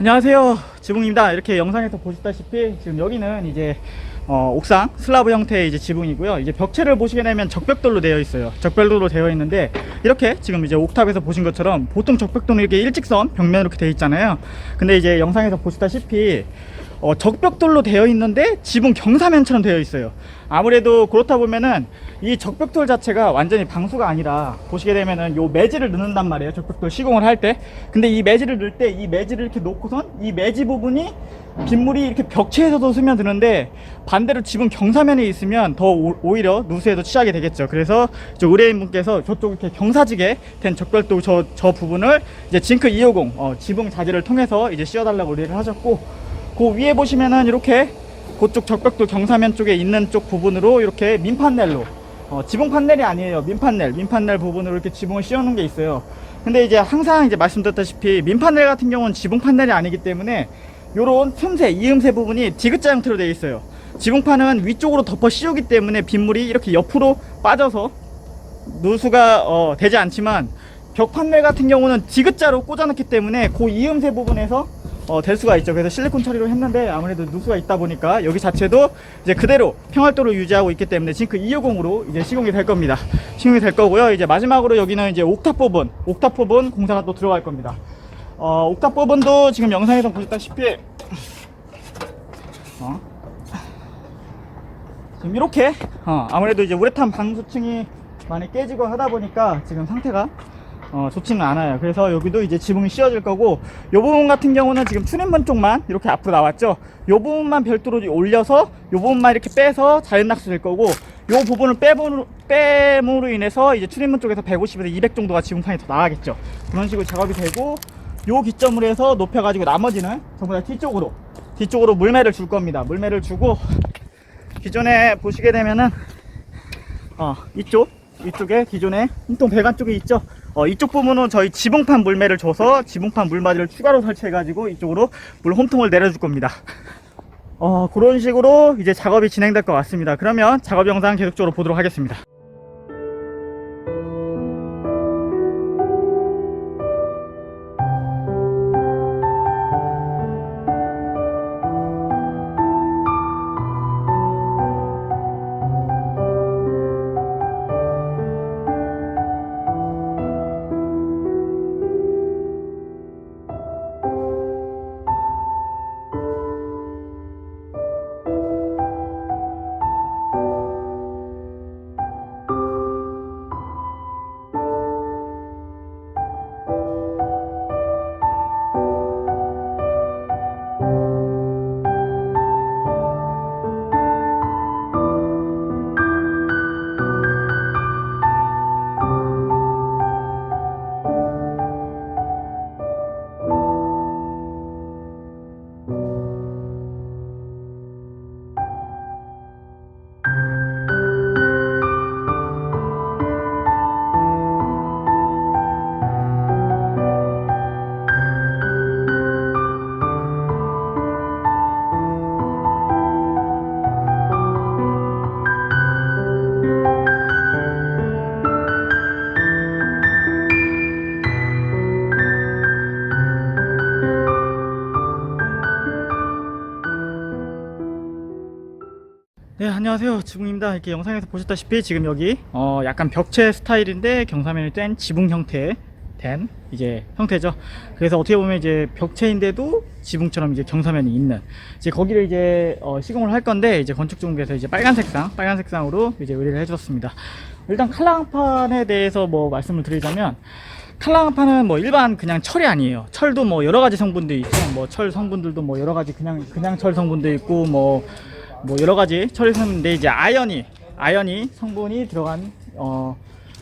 안녕하세요, 지붕입니다. 이렇게 영상에서 보시다시피 지금 여기는 이제 옥상 슬라브 형태의 이제 지붕이고요. 이제 벽체를 보시게 되면 적벽돌로 되어 있어요. 적벽돌로 되어 있는데 이렇게 지금 이제 옥탑에서 보신 것처럼 보통 적벽돌은 이렇게 일직선 벽면 이렇게 되어 있잖아요. 근데 이제 영상에서 보시다시피 적벽돌로 되어 있는데 지붕 경사면처럼 되어 있어요. 아무래도 그렇다 보면은 이 적벽돌 자체가 완전히 방수가 아니라 보시게 되면은 요 매지를 넣는단 말이에요, 적벽돌 시공을 할 때. 근데 이 매지를 넣을 때 이 매지를 이렇게 놓고선 이 매지 부분이 빗물이 이렇게 벽체에서도 스며드는데 반대로 지붕 경사면에 있으면 더 오히려 누수에도 취하게 되겠죠. 그래서 저 의뢰인분께서 저쪽 이렇게 경사지게 된 적벽돌 저 부분을 이제 징크 250 지붕 자재를 통해서 이제 씌워달라고 의뢰를 하셨고, 그 위에 보시면은 이렇게 그쪽 적벽돌 경사면 쪽에 있는 쪽 부분으로 이렇게 민판넬로 지붕 판넬이 아니에요. 민판넬 부분으로 이렇게 지붕을 씌워놓은 게 있어요. 근데 이제 항상 이제 말씀드렸다시피 민판넬 같은 경우는 지붕 판넬이 아니기 때문에 요런 틈새, 이음새 부분이 디귿자 형태로 되어 있어요. 지붕판은 위쪽으로 덮어 씌우기 때문에 빗물이 이렇게 옆으로 빠져서 누수가 되지 않지만 벽 판넬 같은 경우는 디귿자로 꽂아놓기 때문에 그 이음새 부분에서 될 수가 있죠. 그래서 실리콘 처리로 했는데 아무래도 누수가 있다 보니까 여기 자체도 이제 그대로 평활도를 유지하고 있기 때문에 징크 250으로 이제 시공이 될 겁니다. 시공이 될 거고요. 이제 마지막으로 여기는 이제 옥탑 부분 공사가 또 들어갈 겁니다. 옥탑 부분도 지금 영상에서 보셨다시피 지금 이렇게 아무래도 이제 우레탄 방수층이 많이 깨지고 하다 보니까 지금 상태가 좋지는 않아요. 그래서 여기도 이제 지붕이 씌워질 거고, 요 부분 같은 경우는 지금 출입문 쪽만 이렇게 앞으로 나왔죠. 요 부분만 별도로 올려서 요 부분만 이렇게 빼서 자연 낙수 될 거고, 요 부분을 빼므로 인해서 이제 출입문 쪽에서 150에서 200 정도가 지붕판이 더 나가겠죠. 그런 식으로 작업이 되고, 요 기점으로 해서 높여가지고 나머지는 전부 다 뒤쪽으로 물매를 줄 겁니다. 물매를 주고, 기존에 보시게 되면은 이쪽에 기존에 인통 배관 쪽에 있죠. 이쪽 부분은 저희 지붕판 물매를 줘서 지붕판 물맞이를 추가로 설치해가지고 이쪽으로 물 홈통을 내려줄 겁니다. 그런 식으로 이제 작업이 진행될 것 같습니다. 그러면 작업 영상 계속적으로 보도록 하겠습니다. 네, 안녕하세요, 지붕입니다. 이렇게 영상에서 보셨다시피 지금 여기 약간 벽체 스타일인데 경사면이 된 지붕 형태 된 이제 형태죠. 그래서 어떻게 보면 이제 벽체인데도 지붕처럼 이제 경사면이 있는 이제 거기를 이제 시공을 할 건데, 이제 건축중개에서 이제 빨간 색상으로 이제 의뢰를 해주셨습니다. 일단 칼랑판에 대해서 뭐 말씀을 드리자면, 칼랑판은 뭐 일반 그냥 철이 아니에요. 철도 뭐 여러 가지 성분도 있죠. 뭐 철 성분들도 뭐 여러 가지 그냥 철 성분도 있고 뭐 여러 가지 철이 성분인데, 이제 아연이 성분이 들어간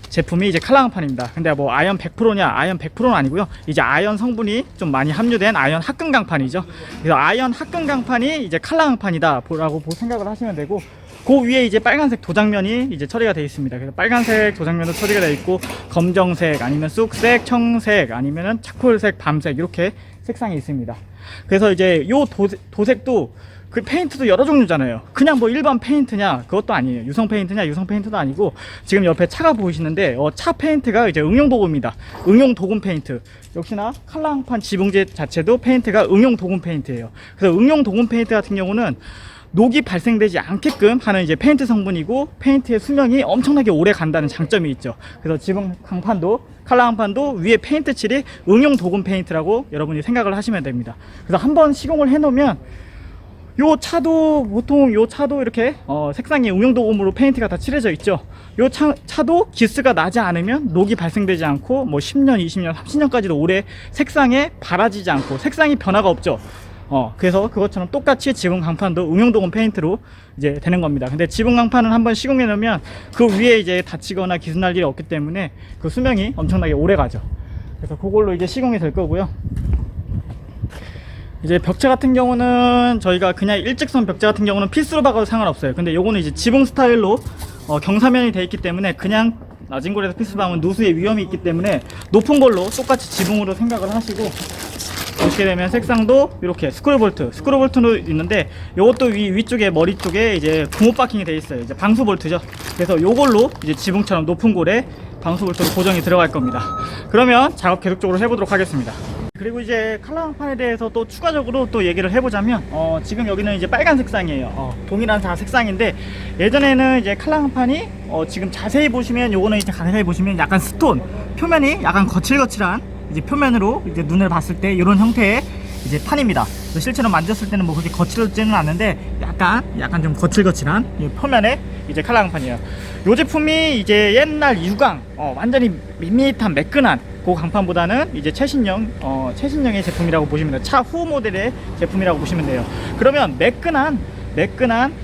제품이 이제 칼랑판입니다. 근데 뭐 아연 100%냐? 아연 100%는 아니고요. 이제 아연 성분이 좀 많이 함유된 아연 합금강판이죠. 그래서 아연 합금강판이 이제 칼랑판이다라고 생각을 하시면 되고, 그 위에 이제 빨간색 도장면이 이제 처리가 되어 있습니다. 그래서 빨간색 도장면도 처리가 되어 있고, 검정색 아니면 쑥색, 청색 아니면은 차콜색, 밤색 이렇게 색상이 있습니다. 그래서 이제 요 도색도 그 페인트도 여러 종류잖아요. 그냥 뭐 일반 페인트냐 그것도 아니에요. 유성 페인트냐 유성 페인트도 아니고, 지금 옆에 차가 보이시는데 차 페인트가 이제 응용 도금입니다. 응용 도금 페인트. 역시나 칼랑판 지붕재 자체도 페인트가 응용 도금 페인트예요. 그래서 응용 도금 페인트 같은 경우는 녹이 발생되지 않게끔 하는 이제 페인트 성분이고, 페인트의 수명이 엄청나게 오래 간다는 장점이 있죠. 그래서 지붕 강판도 칼라강판도 위에 페인트 칠이 응용 도금 페인트라고 여러분이 생각을 하시면 됩니다. 그래서 한번 시공을 해 놓으면 요 차도 보통 요 차도 이렇게 색상이 응용 도금으로 페인트가 다 칠해져 있죠. 요 차도 기스가 나지 않으면 녹이 발생되지 않고 뭐 10년, 20년, 30년까지도 오래 색상에 바라지지 않고 색상이 변화가 없죠. 그래서 그것처럼 똑같이 지붕 강판도 응용 도금 페인트로 이제 되는 겁니다. 근데 지붕 강판은 한번 시공해 놓으면 그 위에 이제 다치거나 기스 날 일이 없기 때문에 그 수명이 엄청나게 오래 가죠. 그래서 그걸로 이제 시공이 될 거고요. 이제 벽체 같은 경우는 저희가 그냥 일직선 벽체 같은 경우는 필수로 박아도 상관없어요. 근데 요거는 이제 지붕 스타일로 경사면이 돼 있기 때문에 그냥 낮은 골에서 필수 박으면 누수의 위험이 있기 때문에 높은 걸로 똑같이 지붕으로 생각을 하시고, 보시게 되면 색상도 이렇게 스크류 볼트도 있는데, 요것도 위쪽에 머리 쪽에 이제 고무 바킹이 돼 있어요. 이제 방수 볼트죠. 그래서 요걸로 이제 지붕처럼 높은 골에 방수 볼트로 고정이 들어갈 겁니다. 그러면 작업 계속적으로 해보도록 하겠습니다. 그리고 이제 칼라강판에 대해서 또 추가적으로 또 얘기를 해보자면, 지금 여기는 이제 빨간 색상이에요. 동일한 다 색상인데, 예전에는 이제 칼라강판이 지금 자세히 보시면, 요거는 이제 자세히 보시면 약간 스톤 표면이 약간 거칠거칠한 이제 표면으로 이제 눈을 봤을 때 이런 형태의 이제 판입니다. 실제로 만졌을 때는 뭐 그렇게 거칠지는 않는데 약간 좀 거칠거칠한 표면의 이제 칼라강판이에요. 이 제품이 이제 옛날 유광 완전히 밋밋한 매끈한 그 강판보다는 이제 최신형의 제품이라고 보시면 돼요. 차후 모델의 제품이라고 보시면 돼요. 그러면 매끈한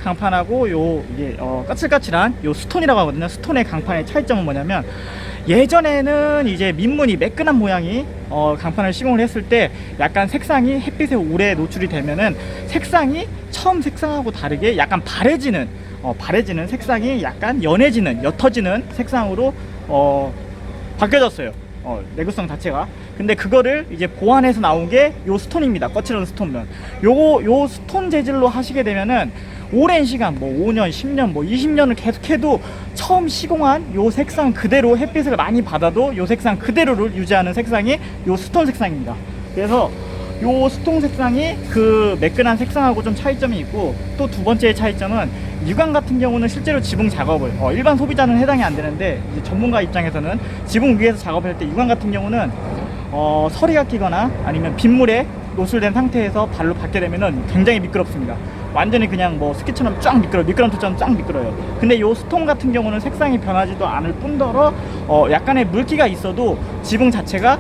강판하고 이게 까칠까칠한 요 스톤이라고 하거든요. 스톤의 강판의 차이점은 뭐냐면, 예전에는 이제 민문이 매끈한 모양이 강판을 시공을 했을 때 약간 색상이 햇빛에 오래 노출이 되면은 색상이 처음 색상하고 다르게 약간 바래지는 색상이 약간 연해지는 옅어지는 색상으로 바뀌어졌어요. 내구성 자체가. 근데 그거를 이제 보완해서 나온 게 요 스톤입니다. 거칠은 스톤면. 요 스톤 재질로 하시게 되면은 오랜 시간, 뭐 5년, 10년, 뭐 20년을 계속해도 처음 시공한 요 색상 그대로 햇빛을 많이 받아도 요 색상 그대로를 유지하는 색상이 요 스톤 색상입니다. 그래서 요 스톤 색상이 그 매끈한 색상하고 좀 차이점이 있고, 또 두 번째 차이점은 유광 같은 경우는 실제로 지붕 작업을 일반 소비자는 해당이 안 되는데, 이제 전문가 입장에서는 지붕 위에서 작업할 때 유광 같은 경우는 서리가 끼거나 아니면 빗물에 노출된 상태에서 발로 밟게 되면은 굉장히 미끄럽습니다. 완전히 그냥 뭐 스키처럼 쫙 미끄럼틀처럼 쫙 미끄러요. 근데 요 스톤 같은 경우는 색상이 변하지도 않을 뿐더러 약간의 물기가 있어도 지붕 자체가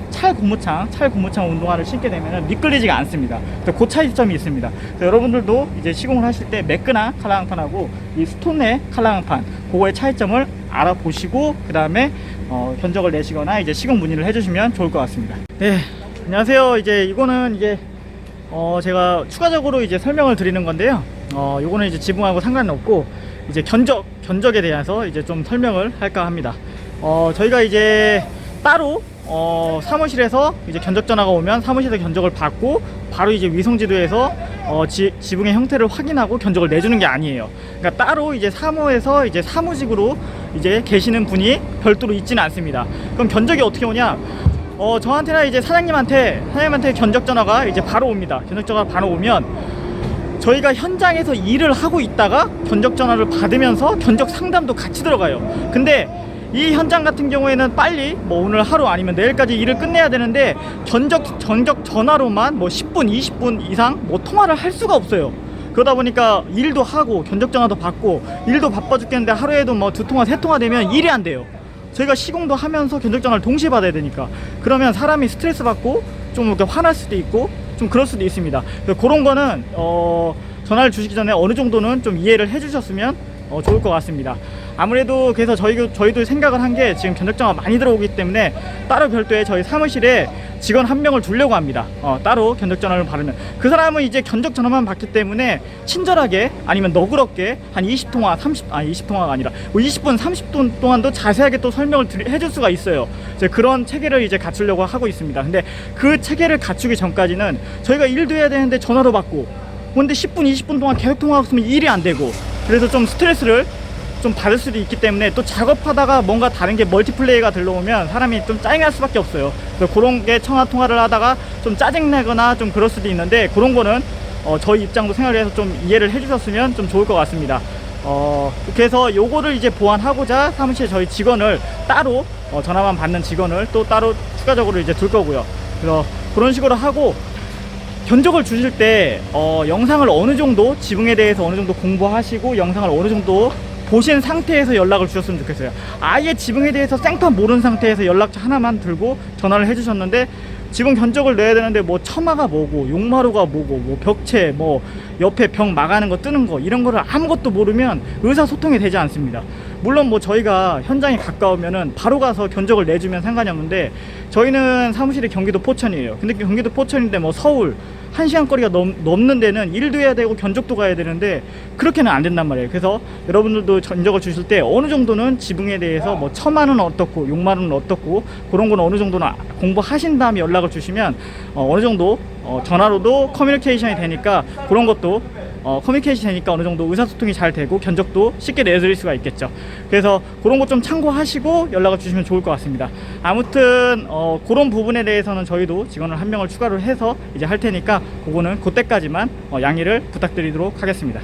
찰 고무창 운동화를 신게 되면 미끌리지가 않습니다. 그래서 그 차이점이 있습니다. 그래서 여러분들도 이제 시공을 하실 때 매끈한 칼라강판하고 이 스톤의 칼라강판, 그거의 차이점을 알아보시고 그 다음에 견적을 내시거나 이제 시공 문의를 해주시면 좋을 것 같습니다. 네, 안녕하세요. 이제 이거는 이제 제가 추가적으로 이제 설명을 드리는 건데요. 요거는 이제 지붕하고 상관은 없고, 이제 견적에 대해서 이제 좀 설명을 할까 합니다. 저희가 이제 따로 사무실에서 이제 견적 전화가 오면 사무실에서 견적을 받고 바로 이제 위성지도에서 지붕의 형태를 확인하고 견적을 내주는 게 아니에요. 그러니까 따로 이제 사무에서 이제 사무직으로 이제 계시는 분이 별도로 있지는 않습니다. 그럼 견적이 어떻게 오냐? 저한테나 이제 사장님한테 견적 전화가 이제 바로 옵니다. 견적 전화가 바로 오면 저희가 현장에서 일을 하고 있다가 견적 전화를 받으면서 견적 상담도 같이 들어가요. 근데 이 현장 같은 경우에는 빨리 뭐 오늘 하루 아니면 내일까지 일을 끝내야 되는데 견적 전화로만 뭐 10분, 20분 이상 뭐 통화를 할 수가 없어요. 그러다 보니까 일도 하고 견적 전화도 받고 일도 바빠 죽겠는데 하루에도 뭐 2통화, 3통화 되면 일이 안 돼요. 저희가 시공도 하면서 견적 전화를 동시에 받아야 되니까, 그러면 사람이 스트레스 받고 좀 이렇게 화날 수도 있고 좀 그럴 수도 있습니다. 그런 거는 전화를 주시기 전에 어느 정도는 좀 이해를 해주셨으면 좋을 것 같습니다. 아무래도 그래서 저희도 생각을 한 게, 지금 견적 전화가 많이 들어오기 때문에 따로 별도의 저희 사무실에 직원 한 명을 두려고 합니다. 따로 견적 전화를 받으면 그 사람은 이제 견적 전화만 받기 때문에 친절하게 아니면 너그럽게 한 20통화가 아니라 뭐 20분 30분 동안도 자세하게 또 설명을 해줄 수가 있어요. 이제 그런 체계를 이제 갖추려고 하고 있습니다. 근데 그 체계를 갖추기 전까지는 저희가 일도 해야 되는데 전화로 받고 근데 10분 20분 동안 계속 통화하고 있으면 일이 안 되고, 그래서 좀 스트레스를 좀 받을 수도 있기 때문에, 또 작업하다가 뭔가 다른 게 멀티플레이가 들러오면 사람이 좀 짜증날 수밖에 없어요. 그래서 그런 게 전화 통화를 하다가 좀 짜증내거나 좀 그럴 수도 있는데, 그런 거는 저희 입장도 생각을 해서 좀 이해를 해주셨으면 좀 좋을 것 같습니다. 그래서 요거를 이제 보완하고자 사무실에 저희 직원을 따로 전화만 받는 직원을 또 따로 추가적으로 이제 둘 거고요. 그래서 그런 식으로 하고, 견적을 주실 때 영상을 어느 정도, 지붕에 대해서 어느 정도 공부하시고 영상을 어느 정도 보신 상태에서 연락을 주셨으면 좋겠어요. 아예 지붕에 대해서 생판 모르는 상태에서 연락처 하나만 들고 전화를 해주셨는데, 지붕 견적을 내야 되는데 뭐 처마가 뭐고 용마루가 뭐고 뭐 벽체 뭐 옆에 벽 막아는 거 뜨는 거 이런 거를 아무것도 모르면 의사소통이 되지 않습니다. 물론 뭐 저희가 현장에 가까우면은 바로 가서 견적을 내주면 상관이 없는데, 저희는 사무실이 경기도 포천이에요. 근데 경기도 포천인데 뭐 서울 1시간 거리가 넘는 데는 일도 해야 되고 견적도 가야 되는데 그렇게는 안 된단 말이에요. 그래서 여러분들도 견적을 주실 때 어느 정도는 지붕에 대해서 뭐 처마는 어떻고 용마루는 어떻고 그런 거는 어느 정도는 공부하신 다음에 연락을 주시면 어느 정도 전화로도 커뮤니케이션이 되니까, 그런 것도 커뮤니케이션이 되니까 어느 정도 의사소통이 잘 되고 견적도 쉽게 내드릴 수가 있겠죠. 그래서 그런 것 좀 참고하시고 연락을 주시면 좋을 것 같습니다. 아무튼 그런 부분에 대해서는 저희도 직원을 한 명을 추가로 해서 이제 할 테니까, 그거는 그때까지만 양해를 부탁드리도록 하겠습니다.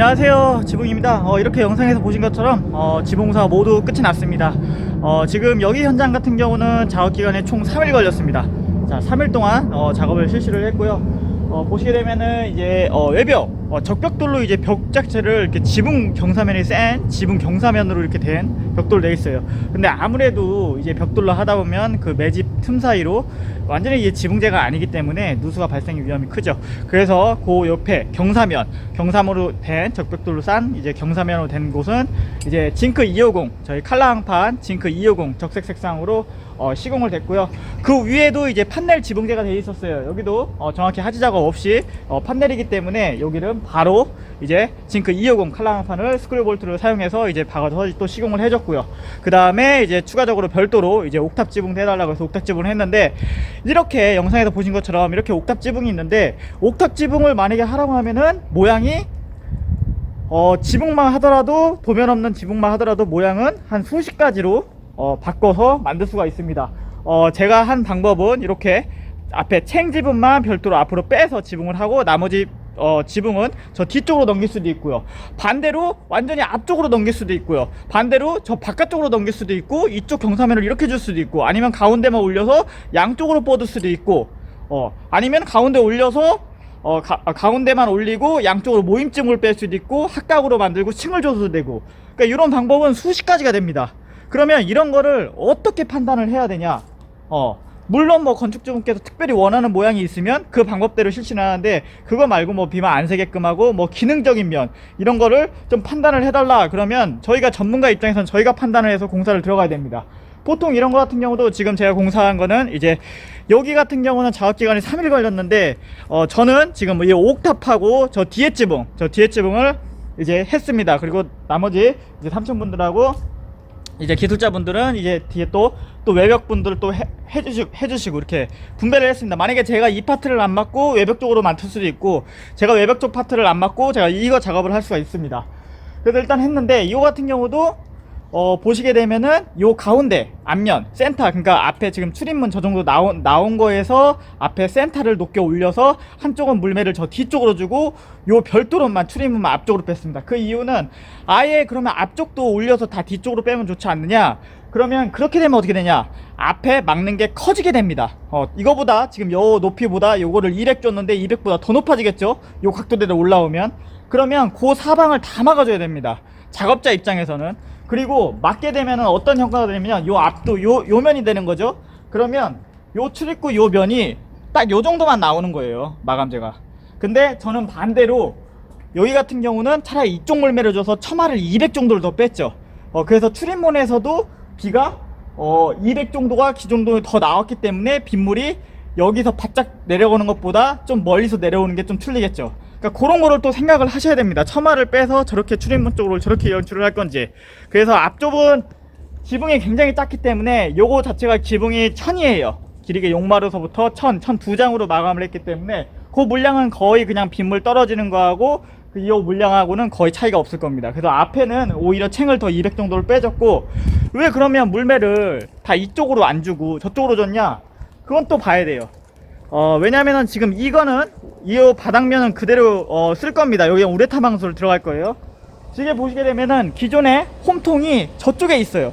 안녕하세요, 지붕입니다. 이렇게 영상에서 보신 것처럼 지붕공사가 모두 끝이 났습니다. 지금 여기 현장 같은 경우는 작업기간에 총 3일 걸렸습니다. 자, 3일 동안 작업을 실시를 했고요. 보시게 되면은 이제 외벽 적벽돌로 이제 벽 자체를 이렇게 지붕 경사면이 센 지붕 경사면으로 이렇게 된 벽돌로 되어 있어요. 근데 아무래도 이제 벽돌로 하다 보면 그 매집 틈 사이로 완전히 이게 지붕재가 아니기 때문에 누수가 발생 위험이 크죠. 그래서 그 옆에 경사면으로 된 적벽돌로 싼 이제 경사면으로 된 곳은 이제 징크 250 저희 칼라항판 징크 250 적색 색상으로 시공을 됐고요. 그 위에도 이제 판넬 지붕재가 되어 있었어요. 여기도 정확히 하지 작업 없이 판넬이기 때문에 여기는 바로 이제 징크 250 칼라항판을 스크류 볼트를 사용해서 이제 박아서 또 시공을 해줬고요. 그 다음에 이제 추가적으로 별도로 이제 옥탑 지붕 해달라고 해서 옥탑 지붕을 했는데, 이렇게 영상에서 보신 것처럼 이렇게 옥탑 지붕이 있는데, 옥탑 지붕을 만약에 하라고 하면은 모양이 지붕만 하더라도, 도면 없는 지붕만 하더라도 모양은 한 수십 가지로 바꿔서 만들 수가 있습니다. 제가 한 방법은 이렇게 앞에 챙 지붕만 별도로 앞으로 빼서 지붕을 하고, 나머지 지붕은 저 뒤쪽으로 넘길 수도 있고요. 반대로 완전히 앞쪽으로 넘길 수도 있고요. 반대로 저 바깥쪽으로 넘길 수도 있고, 이쪽 경사면을 이렇게 줄 수도 있고, 아니면 가운데만 올려서 양쪽으로 뻗을 수도 있고, 아니면 가운데 올려서 가운데만 올리고 양쪽으로 모임증을 뺄 수도 있고, 합각으로 만들고 층을 줘도 되고. 그러니까 이런 방법은 수십 가지가 됩니다. 그러면 이런 거를 어떻게 판단을 해야 되냐? 물론 뭐 건축주분께서 특별히 원하는 모양이 있으면 그 방법대로 실시는 하는데, 그거 말고 뭐 비만 안 새게끔 하고 뭐 기능적인 면 이런 거를 좀 판단을 해달라 그러면 저희가 전문가 입장에서는 저희가 판단을 해서 공사를 들어가야 됩니다. 보통 이런 거 같은 경우도 지금 제가 공사한 거는 이제 여기 같은 경우는 작업기간이 3일 걸렸는데, 저는 지금 이 옥탑하고 저 뒤에 지붕을 이제 했습니다. 그리고 나머지 이제 삼촌분들하고 이제 기술자분들은 이제 뒤에 또 외벽분들 또 해주시고 이렇게 분배를 했습니다. 만약에 제가 이 파트를 안 맡고 외벽 쪽으로 맡을 수도 있고, 제가 외벽 쪽 파트를 안 맡고 제가 이거 작업을 할 수가 있습니다. 그래서 일단 했는데, 이거 같은 경우도 보시게 되면은 요 가운데 앞면 센터, 그러니까 앞에 지금 출입문 저 정도 나온 거에서 앞에 센터를 높게 올려서 한쪽은 물매를 저 뒤쪽으로 주고, 요 별도로만 출입문만 앞쪽으로 뺐습니다. 그 이유는 아예 그러면 앞쪽도 올려서 다 뒤쪽으로 빼면 좋지 않느냐, 그러면 그렇게 되면 어떻게 되냐, 앞에 막는 게 커지게 됩니다. 이거보다 지금 요 높이보다 요거를 200 줬는데 200보다 더 높아지겠죠, 요 각도대로 올라오면. 그러면 그 사방을 다 막아줘야 됩니다, 작업자 입장에서는. 그리고 막게 되면은 어떤 효과가 되냐면, 요 앞도 요 면이 되는 거죠. 그러면 요 출입구 요 면이 딱 요 정도만 나오는 거예요, 마감재가. 근데 저는 반대로 여기 같은 경우는 차라리 이쪽 물매를 줘서 처마를 200 정도를 더 뺐죠. 그래서 출입문에서도 비가 200 정도가 기존도 더 나왔기 때문에 빗물이 여기서 바짝 내려오는 것보다 좀 멀리서 내려오는 게 좀 틀리겠죠. 그러니까 그런 거를 또 생각을 하셔야 됩니다. 처마를 빼서 저렇게 출입문 쪽으로 저렇게 연출을 할 건지. 그래서 앞쪽은 지붕이 굉장히 작기 때문에 요거 자체가 지붕이 1000이에요. 길이가 용마루서부터 1000 두 장으로 마감을 했기 때문에 그 물량은 거의 그냥 빗물 떨어지는 거하고 이 물량하고는 거의 차이가 없을 겁니다. 그래서 앞에는 오히려 챙을 더 200 정도를 빼줬고, 왜 그러면 물매를 다 이쪽으로 안 주고 저쪽으로 줬냐? 그건 또 봐야 돼요. 왜냐면은 지금 이거는 이 바닥면은 그대로 쓸 겁니다. 여기 우레탄 방수를 들어갈 거예요. 지금 보시게 되면은 기존에 홈통이 저쪽에 있어요.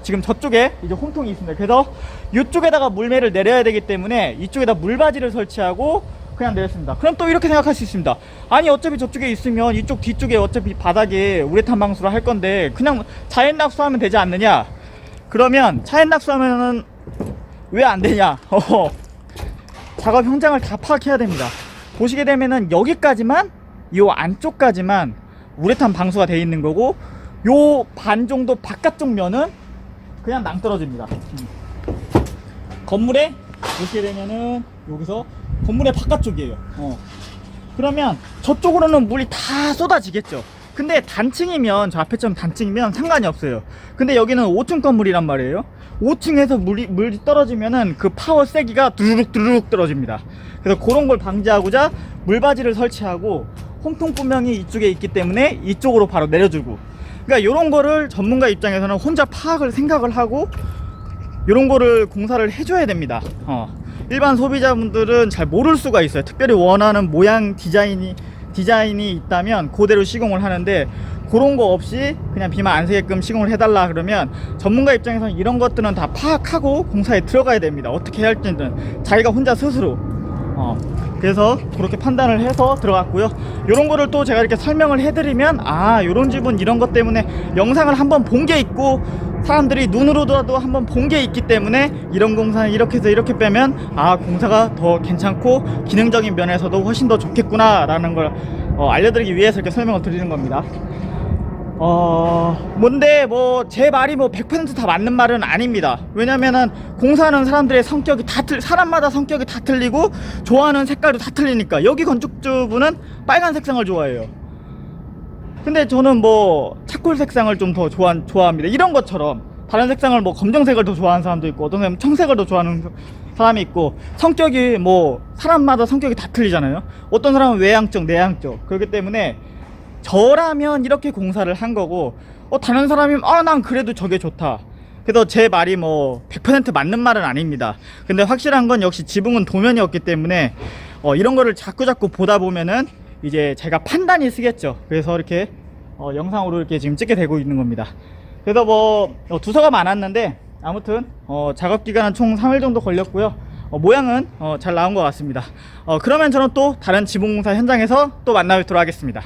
지금 저쪽에 이제 홈통이 있습니다. 그래서 이쪽에다가 물매를 내려야 되기 때문에 이쪽에다 물바지를 설치하고 그냥 내렸습니다. 그럼 또 이렇게 생각할 수 있습니다. 아니 어차피 저쪽에 있으면 이쪽 뒤쪽에 어차피 바닥에 우레탄 방수를 할 건데 그냥 자연 낙수하면 되지 않느냐? 그러면 자연 낙수하면은 왜 안 되냐? 작업 현장을 다 파악해야 됩니다. 보시게 되면은 여기까지만, 요 안쪽까지만 우레탄 방수가 되어 있는 거고, 요 반 정도 바깥쪽 면은 그냥 낭떨어집니다. 건물에 보시게 되면은 여기서 건물의 바깥쪽이에요. 그러면 저쪽으로는 물이 다 쏟아지겠죠. 근데 단층이면, 저 앞에처럼 단층이면 상관이 없어요. 근데 여기는 5층 건물이란 말이에요. 5층에서 물이 떨어지면은 그 파워 세기가 두루룩 떨어집니다. 그래서 그런 걸 방지하고자 물바지를 설치하고, 홈통 분명히 이쪽에 있기 때문에 이쪽으로 바로 내려주고. 그러니까 이런 거를 전문가 입장에서는 혼자 생각을 하고 이런 거를 공사를 해줘야 됩니다. 일반 소비자분들은 잘 모를 수가 있어요. 특별히 원하는 모양 디자인이 디자인이 있다면 그대로 시공을 하는데, 그런 거 없이 그냥 비만 안 새게끔 시공을 해달라 그러면 전문가 입장에서는 이런 것들은 다 파악하고 공사에 들어가야 됩니다. 어떻게 해야 할지는 자기가 혼자 스스로. 그래서 그렇게 판단을 해서 들어갔고요. 이런 거를 또 제가 이렇게 설명을 해드리면, 아, 요런 집은 이런 것 때문에 영상을 한번 본 게 있고 사람들이 눈으로도 한번 본 게 있기 때문에 이런 공사는 이렇게 해서 이렇게 빼면, 아, 공사가 더 괜찮고 기능적인 면에서도 훨씬 더 좋겠구나 라는 걸 알려드리기 위해서 이렇게 설명을 드리는 겁니다. 뭔데 뭐 제 말이 뭐 100% 다 맞는 말은 아닙니다. 왜냐면은 공사하는 사람들의 성격이 사람마다 성격이 다 틀리고 좋아하는 색깔도 다 틀리니까. 여기 건축주분은 빨간 색상을 좋아해요. 근데 저는 뭐 차콜 색상을 좀 더 좋아합니다. 이런 것처럼 다른 색상을 뭐 검정색을 더 좋아하는 사람도 있고, 어떤 사람은 청색을 더 좋아하는 사람이 있고, 성격이 뭐 사람마다 성격이 다 틀리잖아요. 어떤 사람은 외향적, 내향적. 그렇기 때문에 저라면 이렇게 공사를 한 거고, 다른 사람이면 난 그래도 저게 좋다. 그래서 제 말이 뭐 100% 맞는 말은 아닙니다. 근데 확실한 건 역시 지붕은 도면이었기 때문에 이런 거를 자꾸 보다 보면은 이제 제가 판단이 쓰겠죠. 그래서 이렇게 영상으로 이렇게 지금 찍게 되고 있는 겁니다. 그래서 뭐 두서가 많았는데 아무튼 작업 기간은 총 3일 정도 걸렸고요. 모양은 잘 나온 것 같습니다. 그러면 저는 또 다른 지붕공사 현장에서 또 만나 뵙도록 하겠습니다.